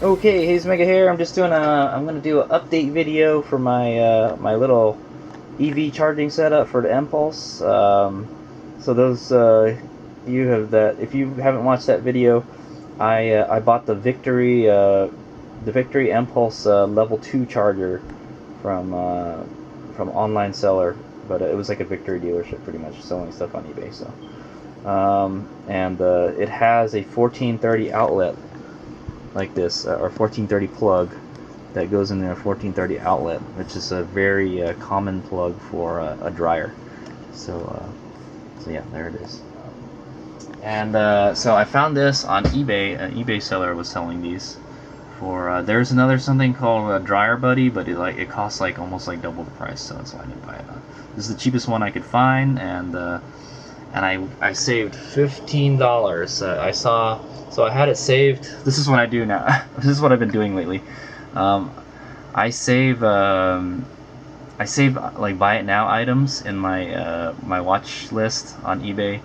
Okay, Hayes Mega here. I'm just doing I'm gonna do an update video for my my little EV charging setup for the Impulse. So those you have that. If you haven't watched that video, I bought the Victory Impulse Level 2 charger from online seller, but it was like a Victory dealership, pretty much selling stuff on eBay. So and it has a 1430 outlet like this, or 1430 plug that goes in there, a 1430 outlet, which is a very common plug for a dryer. So yeah, there it is. And so I found this on eBay. An eBay seller was selling these for. There's another something called a Dryer Buddy, but it costs like almost like double the price, so that's why I didn't buy it. This is the cheapest one I could find, and I saved $15. I saw. So I had it saved. This is what I do now. This is what I've been doing lately. I save like buy it now items in my my watch list on eBay,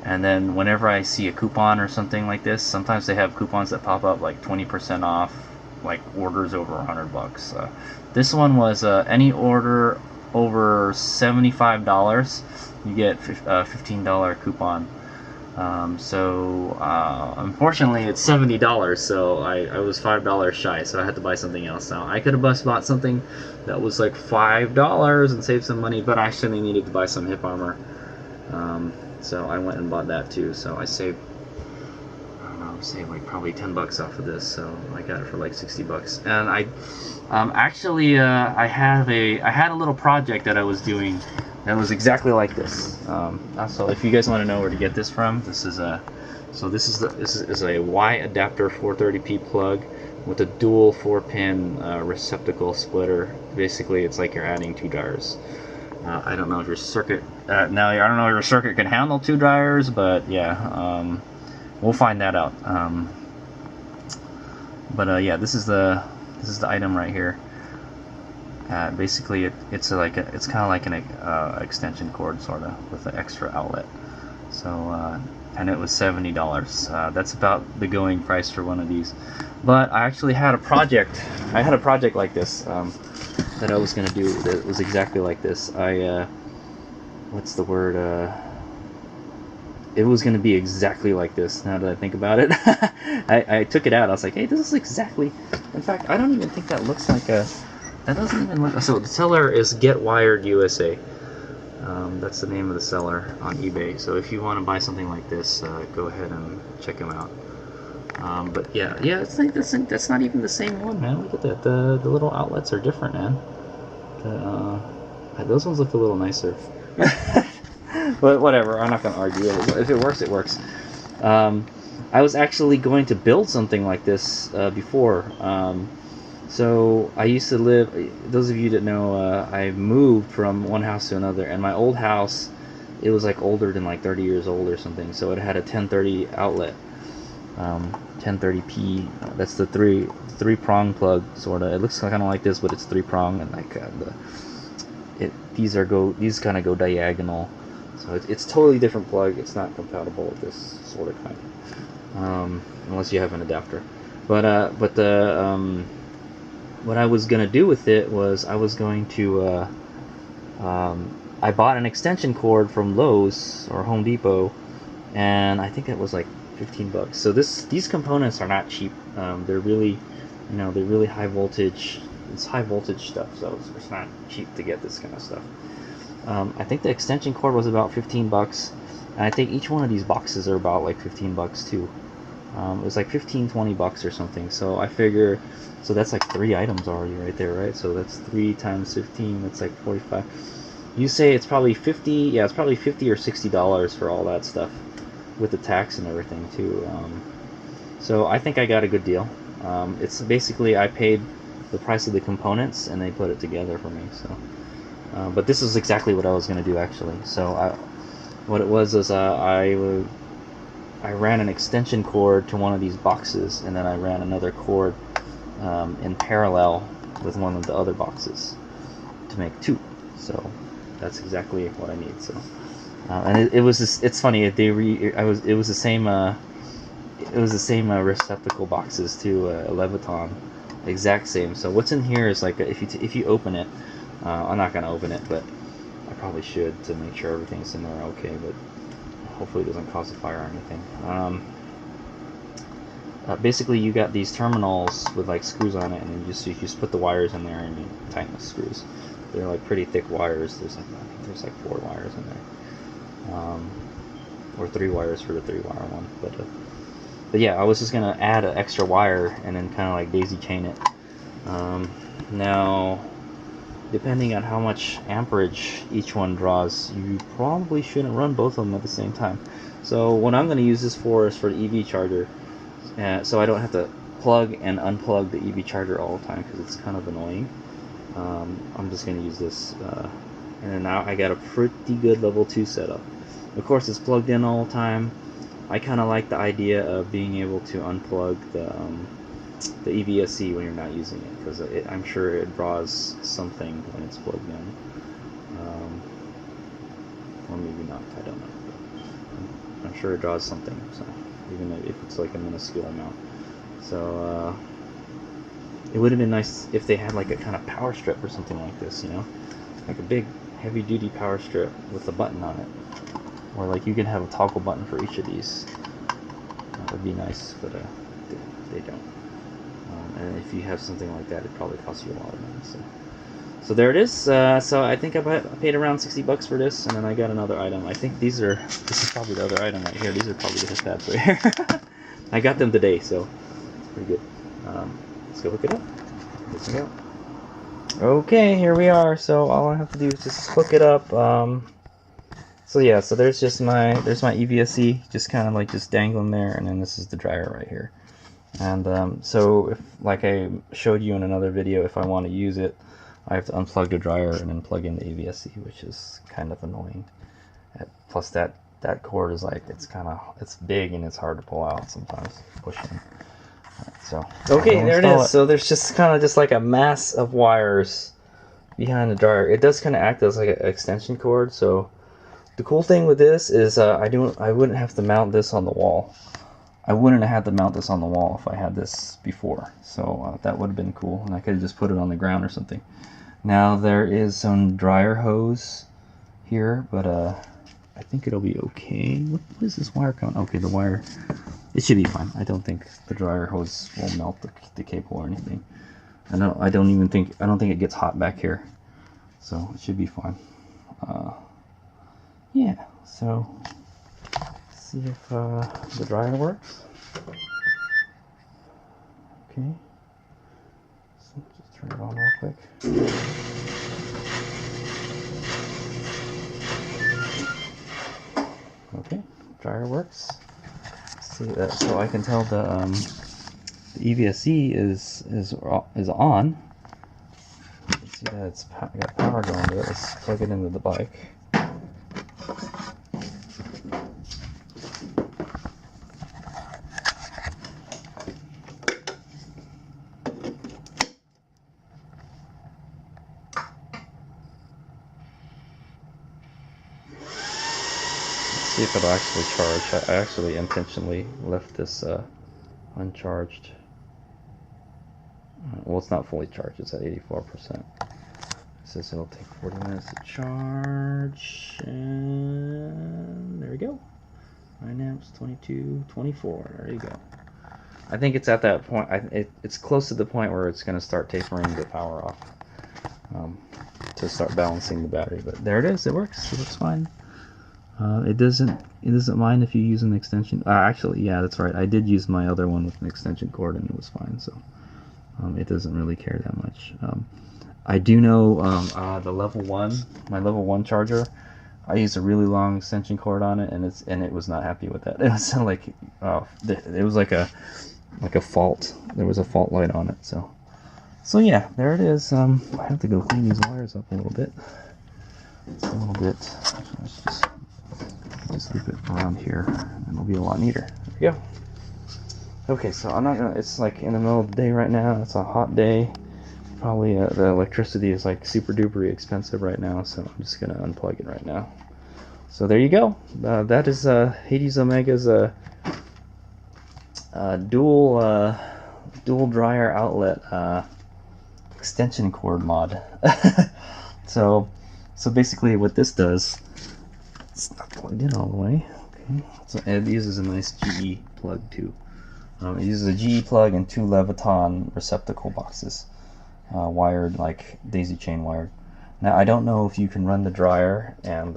and then whenever I see a coupon or something like this, sometimes they have coupons that pop up like 20% off, like orders over $100. This one was any order over $75, you get a $15 coupon. So unfortunately it's $70, so I was $5 shy, so I had to buy something else. Now I could have bought something that was like $5 and saved some money, but I actually needed to buy some hip armor, so I went and bought that too. So I saved, I don't know, saved like probably 10 bucks off of this, so I got it for like 60 bucks. And I actually I had a little project that I was doing that was exactly like this. So if you guys want to know where to get this from, this is a Y adapter 430p plug with a dual 4-pin receptacle splitter. Basically, it's like you're adding 2 dryers. I don't know if your circuit I don't know if your circuit can handle 2 dryers, but yeah, we'll find that out. Yeah, this is the item right here. Basically, it's kind of like an extension cord, sort of, with an extra outlet. So and it was $70. That's about the going price for one of these. But I actually had a project. I had a project like this that I was going to do. That was exactly like this. What's the word? It was going to be exactly like this. Now that I think about it, I took it out. I was like, hey, this is exactly. In fact, I don't even think that looks like a. That doesn't even look. So the seller is Get Wired USA. That's the name of the seller on eBay. So if you want to buy something like this, go ahead and check him out. But yeah, it's like that's not even the same one, man. Look at that. The little outlets are different, man. Those ones look a little nicer. But whatever. I'm not gonna argue. If it works, it works. I was actually going to build something like this before. So I used to live, those of you that know, I moved from one house to another, and my old house, it was like older than like 30 years old or something, so it had a 1030 outlet, 1030p, that's the three prong plug, sort of. It looks kind of like this, but it's 3 prong, and like these kind of go diagonal, so it's totally different plug. It's not compatible with this sort of kind, unless you have an adapter. What I was going to do with it was I was going to, I bought an extension cord from Lowe's or Home Depot, and I think it was like 15 bucks. So these components are not cheap. They're really, they're really high voltage. It's high voltage stuff, so it's not cheap to get this kind of stuff. I think the extension cord was about 15 bucks, and I think each one of these boxes are about like 15 bucks too. It was like 15-20 bucks or something, so I figure, so that's like 3 items already right there, right? So that's 3 times 15, that's like 45. You say it's probably 50, yeah, it's probably $50 or $60 for all that stuff, with the tax and everything too. So I think I got a good deal. It's basically, I paid the price of the components, and they put it together for me, so. But this is exactly what I was going to do, actually. So what it was is I ran an extension cord to one of these boxes, and then I ran another cord in parallel with one of the other boxes to make 2. So that's exactly what I need. So and it's funny. It was the same it was the same receptacle boxes too, Leviton, exact same. So what's in here is like if you open it, I'm not gonna open it, but I probably should to make sure everything's in there okay. But hopefully it doesn't cause a fire or anything. Basically, you got these terminals with like screws on it, and you just put the wires in there and you tighten the screws. They're like pretty thick wires. There's like, I think there's like 4 wires in there, or 3 wires for the 3-wire one. But yeah, I was just gonna add an extra wire and then kind of like daisy chain it. Now, depending on how much amperage each one draws, you probably shouldn't run both of them at the same time. So what I'm going to use this for is for the EV charger, so I don't have to plug and unplug the EV charger all the time because it's kind of annoying. I'm just going to use this, and now I got a pretty good level 2 setup. Of course, it's plugged in all the time. I kind of like the idea of being able to unplug the EVSC when you're not using it, because I'm sure it draws something when it's plugged in, or maybe not, I don't know, but I'm sure it draws something, so even if it's like a minuscule amount. So it would have been nice if they had like a kind of power strip or something like this, you know, like a big heavy duty power strip with a button on it, or like you can have a toggle button for each of these. That would be nice, but they don't. And if you have something like that, it probably costs you a lot of money. So there it is. So I think I paid around $60 for this, and then I got another item. I think this is probably the other item right here. These are probably the hip pads right here. I got them today, so it's pretty good. Let's go hook it up. Let's go. Okay, here we are. So all I have to do is just hook it up. So yeah, so there's my EVSC, just kind of like just dangling there, and then this is the dryer right here. And so if, like I showed you in another video, if I want to use it, I have to unplug the dryer and then plug in the AVSC, which is kind of annoying. Plus that cord is like, it's big and it's hard to pull out sometimes, pushing. Right, so okay, there it is. So there's just kind of just like a mass of wires behind the dryer. It does kind of act as like an extension cord. So the cool thing with this is I wouldn't have to mount this on the wall. I wouldn't have had to mount this on the wall if I had this before, so that would have been cool, and I could have just put it on the ground or something. Now there is some dryer hose here, but I think it'll be okay. What is this wire coming? Okay, the wire, it should be fine. I don't think the dryer hose will melt the cable or anything. I don't think it gets hot back here, so it should be fine. Yeah, so see if the dryer works. Okay, so just turn it on real quick. Okay, dryer works. See that? So I can tell the EVSC is on. See that it's got power going to it. Let's plug it into the bike. See if it'll actually charge. I actually intentionally left this uncharged. Well, it's not fully charged. It's at 84%. It says it'll take 40 minutes to charge, and there we go. 9 amps, 22, 24. There you go. I think it's at that point. It's close to the point where it's going to start tapering the power off to start balancing the battery. But there it is. It works. It looks fine. It doesn't mind if you use an extension. Actually, yeah, that's right. I did use my other one with an extension cord, and it was fine. So it doesn't really care that much. I do know the my level 1 charger. I used a really long extension cord on it, and it was not happy with that. It was like it was like a fault. There was a fault light on it. So yeah, there it is. I have to go clean these wires up a little bit. It's a little bit. Let's just leave it around here, and it'll be a lot neater. There we go. Okay, so I'm not gonna. It's like in the middle of the day right now. It's a hot day. Probably the electricity is like super duper expensive right now, so I'm just gonna unplug it right now. So there you go. That is Hades Omega's dual dryer outlet extension cord mod. so basically what this does, it's not plugged in all the way. Okay, so it uses a nice GE plug too. It uses a GE plug and 2 Leviton receptacle boxes, wired like daisy chain wired. Now I don't know if you can run the dryer and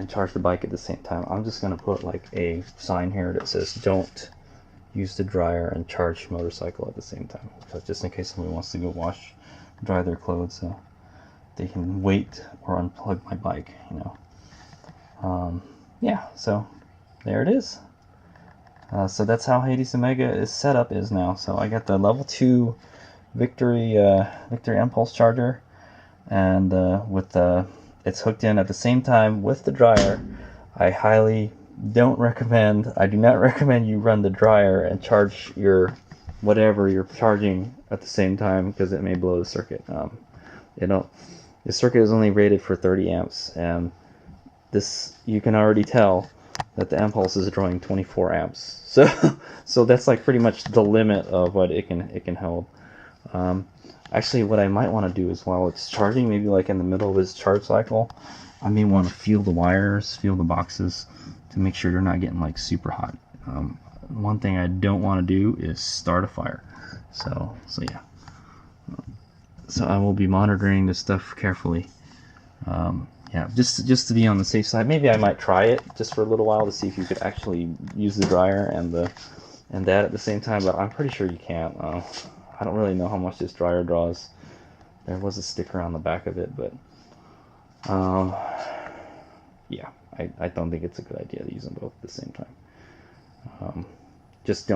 charge the bike at the same time. I'm just gonna put like a sign here that says don't use the dryer and charge motorcycle at the same time, so just in case somebody wants to go dry their clothes, so they can wait or unplug my bike, you know. Yeah, so there it is. So that's how Hades Omega is set up now. So I got the level 2 Victory Impulse charger, and it's hooked in at the same time with the dryer. I highly do not recommend you run the dryer and charge your whatever you're charging at the same time, because it may blow the circuit. The circuit is only rated for 30 amps, and this, you can already tell that the Impulse is drawing 24 amps. So that's like pretty much the limit of what it can hold. Actually, what I might want to do is, while it's charging, maybe like in the middle of its charge cycle, I may want to feel the wires, feel the boxes, to make sure they're not getting like super hot. One thing I don't want to do is start a fire. So yeah. So I will be monitoring this stuff carefully. Yeah, just to be on the safe side. Maybe I might try it just for a little while to see if you could actually use the dryer and that at the same time, but I'm pretty sure you can't. I don't really know how much this dryer draws. There was a sticker on the back of it, but yeah, I don't think it's a good idea to use them both at the same time. Just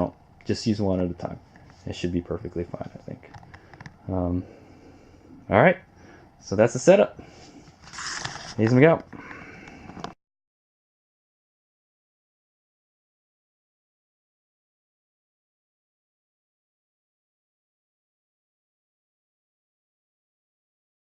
use one at a time. It should be perfectly fine, I think. All right, so that's the setup. Here's we go.